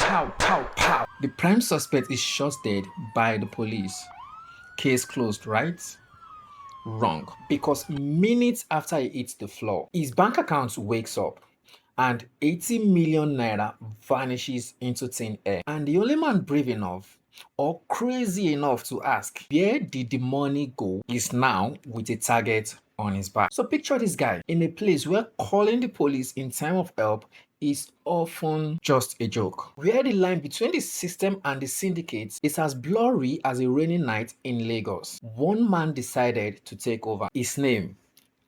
Pow, pow, pow. The prime suspect is shot dead by the police. Case closed, right? Wrong. Because minutes after he hits the floor, his bank account wakes up and 80 million naira vanishes into thin air. And the only man brave enough or crazy enough to ask where did the money go is now with a target on his back. So picture this guy in a place where calling the police in time of help is often just a joke, where the line between the system and the syndicates is as blurry as a rainy night in Lagos. One man decided to take over. His name,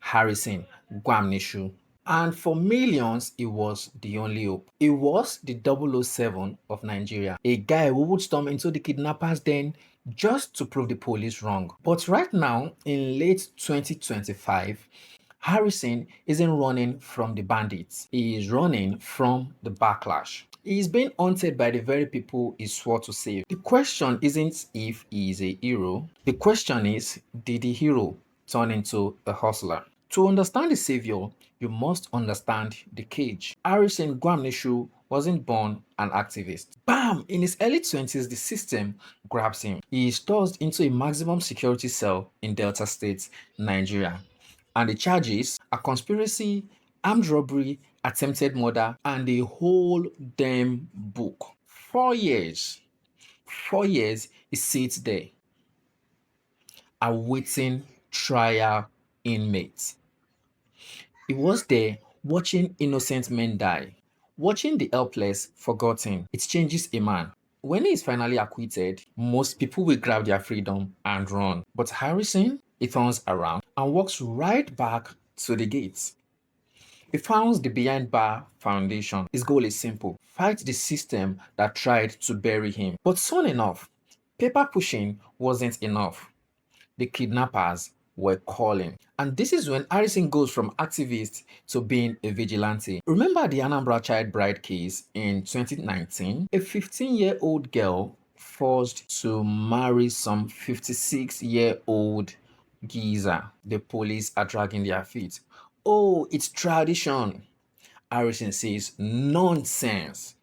Harrison Gwamnishu. And for millions, it was the only hope. It was the 007 of Nigeria, a guy who would storm into the kidnappers' den just to prove the police wrong. But right now, in late 2025, Harrison isn't running from the bandits. He is running from the backlash. He is being hunted by the very people he swore to save. The question isn't if he is a hero. The question is, did the hero turn into a hustler? To understand the savior, you must understand the cage. Harrison Gwamnishu wasn't born an activist. Bam! In his early 20s, the system grabs him. He is tossed into a maximum security cell in Delta State, Nigeria. And the charges are conspiracy, armed robbery, attempted murder, and the whole damn book. 4 years. 4 years he sits there awaiting trial inmates. He was there watching innocent men die, watching the helpless forgotten. It changes a man. When he is finally acquitted, most people will grab their freedom and run. But Harrison, he turns around and walks right back to the gates. He founds the Behind Bar Foundation. His goal is simple: fight the system that tried to bury him. But soon enough, paper pushing wasn't enough. The kidnappers were calling. And this is when Harrison goes from activist to being a vigilante. Remember the Anambra child bride case in 2019? A 15-year-old girl forced to marry some 56-year-old geezer. The police are dragging their feet. Oh, it's tradition. Harrison says, nonsense.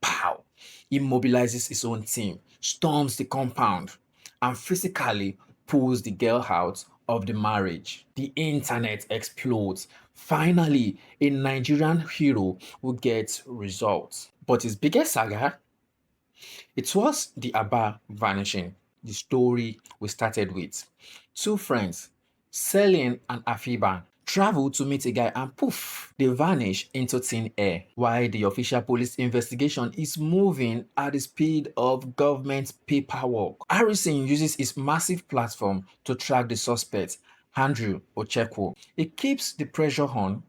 Pow! He mobilizes his own team, storms the compound, and physically pulls the girl out of the marriage. The internet explodes. Finally, a Nigerian hero will get results. But his biggest saga, it was the Aba Vanishing, the story we started with. Two friends, Celine and Afiba, travel to meet a guy and poof, they vanish into thin air. While the official police investigation is moving at the speed of government paperwork. Harrison uses his massive platform to track the suspect, Andrew Ochekwo. He keeps the pressure on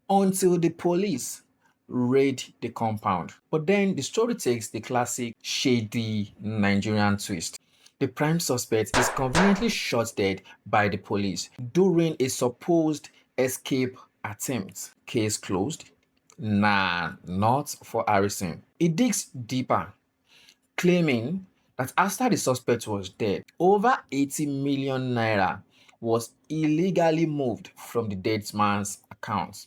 until the police raid the compound. But then the story takes the classic shady Nigerian twist. The prime suspect is conveniently shot dead by the police during a supposed escape attempt. Case closed? Nah, not for Harrison. He digs deeper, claiming that after the suspect was dead, over 80 million naira was illegally moved from the dead man's account.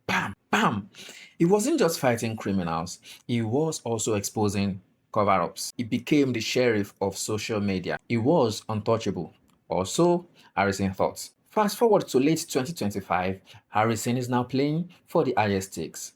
Bam, bam. He wasn't just fighting criminals, he was also exposing cover ups. He became the sheriff of social media. He was untouchable. Or so Harrison thought. Fast forward to late 2025, Harrison is now playing for the highest stakes: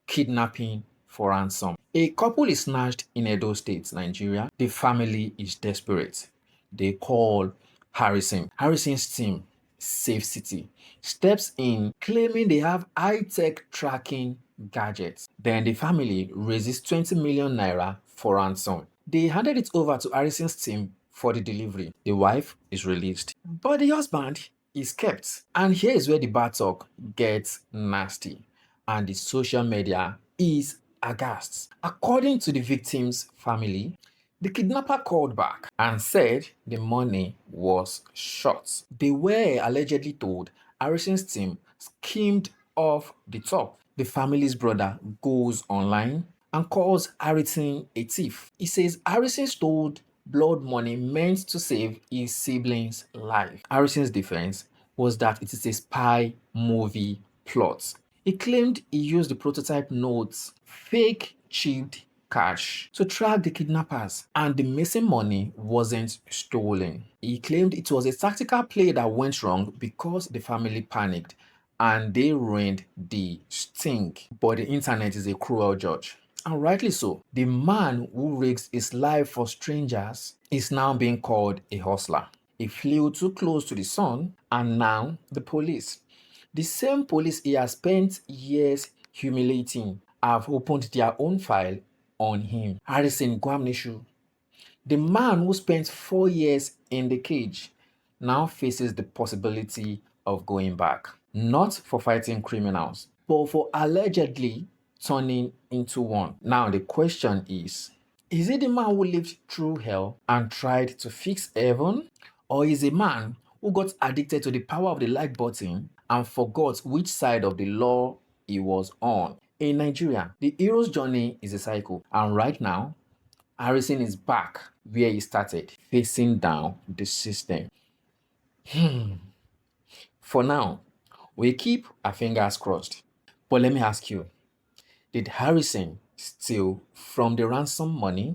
kidnapping for ransom. A couple is snatched in Edo State, Nigeria. The family is desperate. They call Harrison. Harrison's team, Safe City, steps in claiming they have high-tech tracking gadgets. Then the family raises 20 million naira for ransom. They handed it over to Harrison's team for the delivery. The wife is released, but the husband is kept. And here is where the bad talk gets nasty, and the social media is aghast. According to the victim's family, the kidnapper called back and said the money was short. They were allegedly told Harrison's team skimmed off the top. The family's brother goes online and calls Harrison a thief. He says Harrison stole blood money meant to save his siblings' life. Harrison's defense was that it is a spy movie plot. He claimed he used the prototype notes, fake chipped cash to track the kidnappers, and the missing money wasn't stolen. He claimed it was a tactical play that went wrong because the family panicked and they ruined the sting. But the internet is a cruel judge. And rightly so. The man who risks his life for strangers is now being called a hustler. He flew too close to the sun, and now the police. The same police he has spent years humiliating have opened their own file on him. Harrison Gwamnishu, the man who spent 4 years in the cage, now faces the possibility of going back. Not for fighting criminals, but for allegedly turning into one. Now, the question is it the man who lived through hell and tried to fix heaven? Or is a man who got addicted to the power of the like button and forgot which side of the law he was on? In Nigeria, the hero's journey is a cycle, and right now, Harrison is back where he started, facing down the system. For now, we keep our fingers crossed. But let me ask you, did Harrison steal from the ransom money